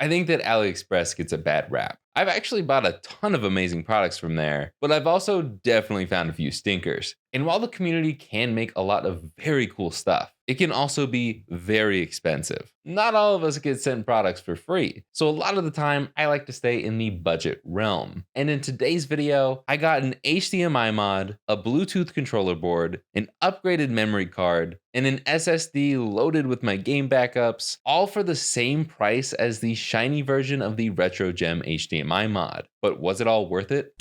I think that AliExpress gets a bad rap. I've actually bought a ton of amazing products from there, but I've also definitely found a few stinkers. And while the community can make a lot of very cool stuff, it can also be very expensive. Not all of us get sent products for free, so a lot of the time I like to stay in the budget realm. And in today's video, I got an HDMI mod, a Bluetooth controller board, an upgraded memory card, and an SSD loaded with my game backups, all for the same price as the shiny version of the Retro Gem HDMI mod. But was it all worth it?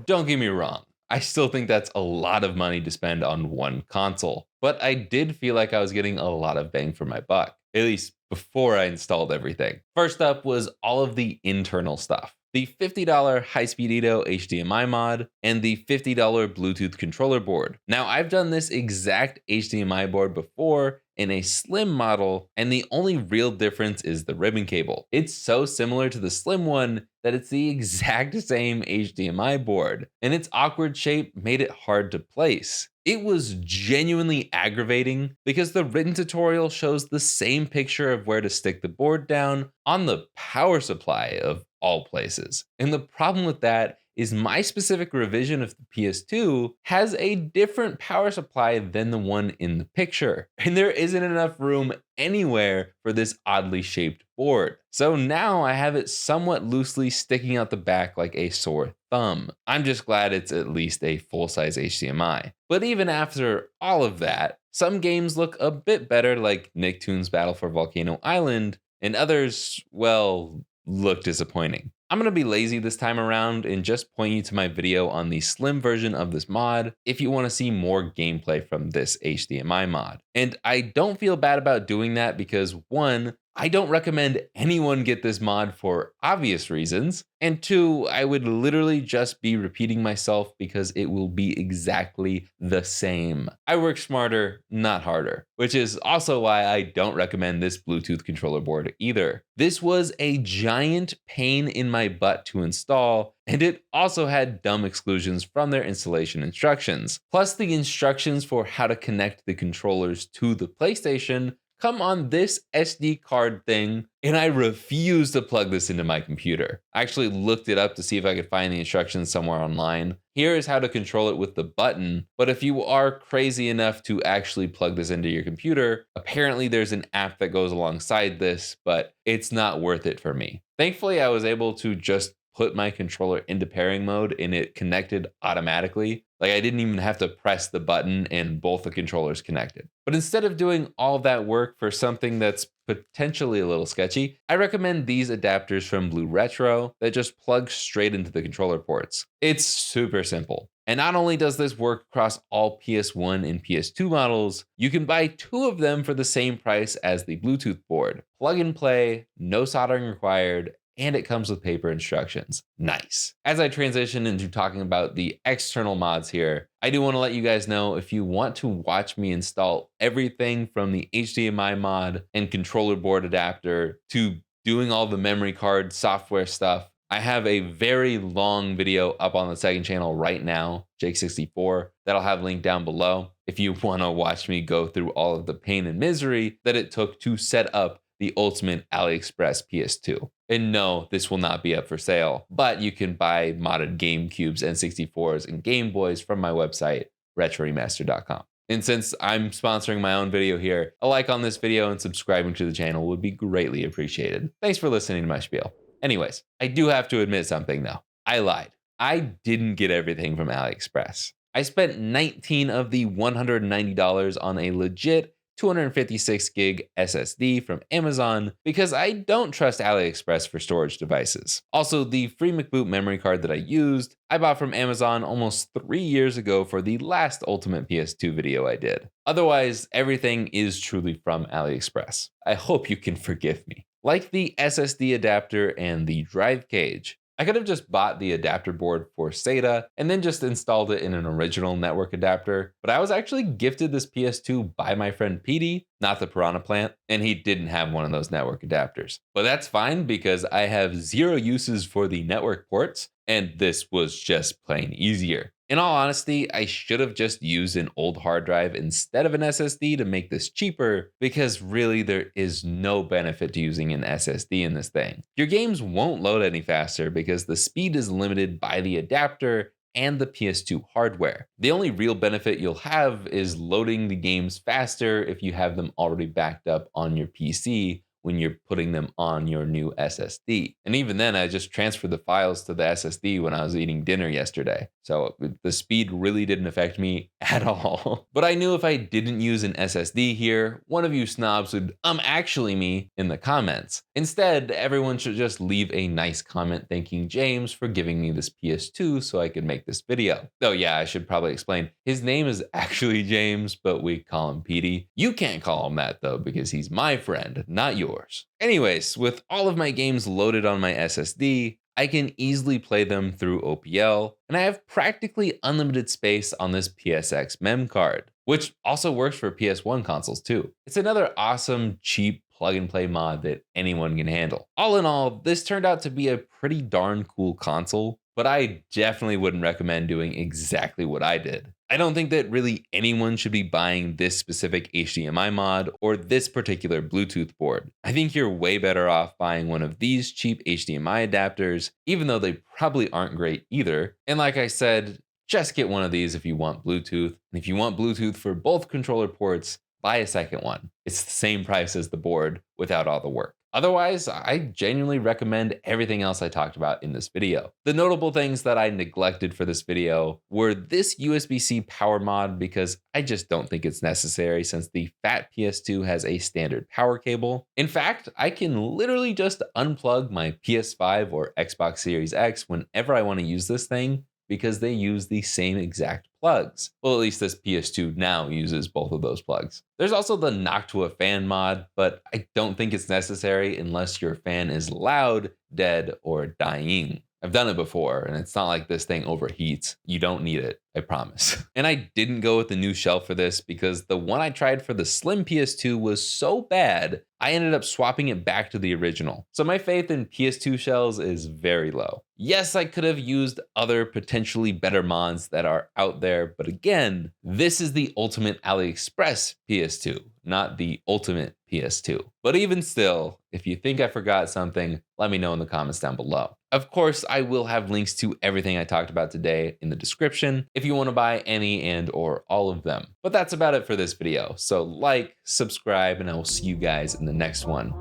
Don't get me wrong, I still think that's a lot of money to spend on one console, but I did feel like I was getting a lot of bang for my buck, at least before I installed everything. First up was all of the internal stuff. The $50 high-speed Edo HDMI mod, and the $50 Bluetooth controller board. Now, I've done this exact HDMI board before in a slim model, and the only real difference is the ribbon cable. It's so similar to the slim one that it's the exact same HDMI board, and its awkward shape made it hard to place. It was genuinely aggravating because the written tutorial shows the same picture of where to stick the board down on the power supply of all places. And the problem with that is my specific revision of the PS2 has a different power supply than the one in the picture. And there isn't enough room anywhere for this oddly shaped board. So now I have it somewhat loosely sticking out the back like a sore thumb. I'm just glad it's at least a full-size HDMI. But even after all of that, some games look a bit better, like Nicktoons Battle for Volcano Island, and others, well, look disappointing. I'm gonna be lazy this time around and just point you to my video on the slim version of this mod if you wanna see more gameplay from this HDMI mod. And I don't feel bad about doing that because one, I don't recommend anyone get this mod for obvious reasons, and two, I would literally just be repeating myself because it will be exactly the same. I work smarter, not harder, which is also why I don't recommend this Bluetooth controller board either. This was a giant pain in my butt to install, and it also had dumb exclusions from their installation instructions. Plus, the instructions for how to connect the controllers to the PlayStation come on this SD card thing, and I refuse to plug this into my computer. I actually looked it up to see if I could find the instructions somewhere online. Here is how to control it with the button, but if you are crazy enough to actually plug this into your computer, apparently there's an app that goes alongside this, but it's not worth it for me. Thankfully, I was able to just put my controller into pairing mode and it connected automatically. Like I didn't even have to press the button and both the controllers connected. But instead of doing all that work for something that's potentially a little sketchy, I recommend these adapters from Blue Retro that just plug straight into the controller ports. It's super simple. And not only does this work across all PS1 and PS2 models, you can buy two of them for the same price as the Bluetooth board. Plug and play, no soldering required, and it comes with paper instructions. Nice. As I transition into talking about the external mods here, I do want to let you guys know if you want to watch me install everything from the HDMI mod and controller board adapter to doing all the memory card software stuff, I have a very long video up on the second channel right now, Jake64, that I'll have linked down below if you want to watch me go through all of the pain and misery that it took to set up the ultimate AliExpress PS2. And no, this will not be up for sale, but you can buy modded GameCubes, N64s, and Game Boys from my website, retroremaster.com. And since I'm sponsoring my own video here, a like on this video and subscribing to the channel would be greatly appreciated. Thanks for listening to my spiel. Anyways, I do have to admit something though. I lied. I didn't get everything from AliExpress. I spent $19 of the $190 on a legit 256 gig SSD from Amazon because I don't trust AliExpress for storage devices. Also, the free McBoot memory card that I used, I bought from Amazon almost 3 years ago for the last Ultimate PS2 video I did. Otherwise, everything is truly from AliExpress. I hope you can forgive me. Like the SSD adapter and the drive cage, I could have just bought the adapter board for SATA and then just installed it in an original network adapter, but I was actually gifted this PS2 by my friend Petey, not the Piranha Plant, and he didn't have one of those network adapters. But that's fine because I have zero uses for the network ports, and this was just plain easier. In all honesty, I should have just used an old hard drive instead of an SSD to make this cheaper, because really there is no benefit to using an SSD in this thing. Your games won't load any faster because the speed is limited by the adapter and the PS2 hardware. The only real benefit you'll have is loading the games faster if you have them already backed up on your PC when you're putting them on your new SSD. And even then, I just transferred the files to the SSD when I was eating dinner yesterday. So the speed really didn't affect me at all. But I knew if I didn't use an SSD here, one of you snobs would actually me in the comments. Instead, everyone should just leave a nice comment thanking James for giving me this PS2 so I could make this video. Oh yeah, I should probably explain. His name is actually James, but we call him Petey. You can't call him that though, because he's my friend, not yours. Anyways, with all of my games loaded on my SSD, I can easily play them through OPL, and I have practically unlimited space on this PSX mem card, which also works for PS1 consoles too. It's another awesome, cheap plug and play mod that anyone can handle. All in all, this turned out to be a pretty darn cool console, but I definitely wouldn't recommend doing exactly what I did. I don't think that really anyone should be buying this specific HDMI mod or this particular Bluetooth board. I think you're way better off buying one of these cheap HDMI adapters, even though they probably aren't great either. And like I said, just get one of these if you want Bluetooth. And if you want Bluetooth for both controller ports, buy a second one. It's the same price as the board without all the work. Otherwise, I genuinely recommend everything else I talked about in this video. The notable things that I neglected for this video were this USB-C power mod, because I just don't think it's necessary since the fat PS2 has a standard power cable. In fact, I can literally just unplug my PS5 or Xbox Series X whenever I want to use this thing, because they use the same exact plugs. Well, at least this PS2 now uses both of those plugs. There's also the Noctua fan mod, but I don't think it's necessary unless your fan is loud, dead, or dying. I've done it before, and it's not like this thing overheats. You don't need it, I promise. And I didn't go with the new shelf for this because the one I tried for the slim PS2 was so bad, I ended up swapping it back to the original. So my faith in PS2 shells is very low. Yes, I could have used other potentially better mods that are out there, but again, this is the ultimate AliExpress PS2, not the ultimate PS2. But even still, if you think I forgot something, let me know in the comments down below. Of course, I will have links to everything I talked about today in the description if you want to buy any and or all of them. But that's about it for this video. So like, subscribe, and I will see you guys in the next one.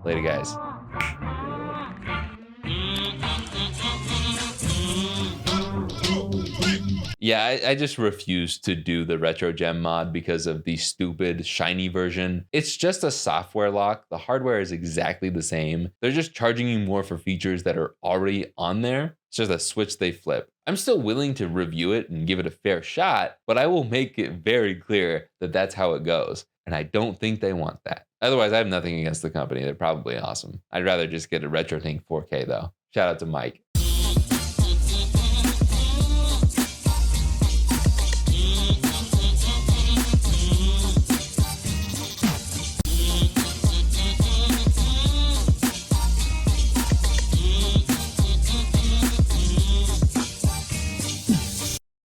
Later, guys. Yeah, I just refuse to do the Retro Gem mod because of the stupid shiny version. It's just a software lock. The hardware is exactly the same. They're just charging you more for features that are already on there. It's just a switch they flip. I'm still willing to review it and give it a fair shot, but I will make it very clear that that's how it goes. And I don't think they want that. Otherwise, I have nothing against the company. They're probably awesome. I'd rather just get a RetroThink 4K though. Shout out to Mike.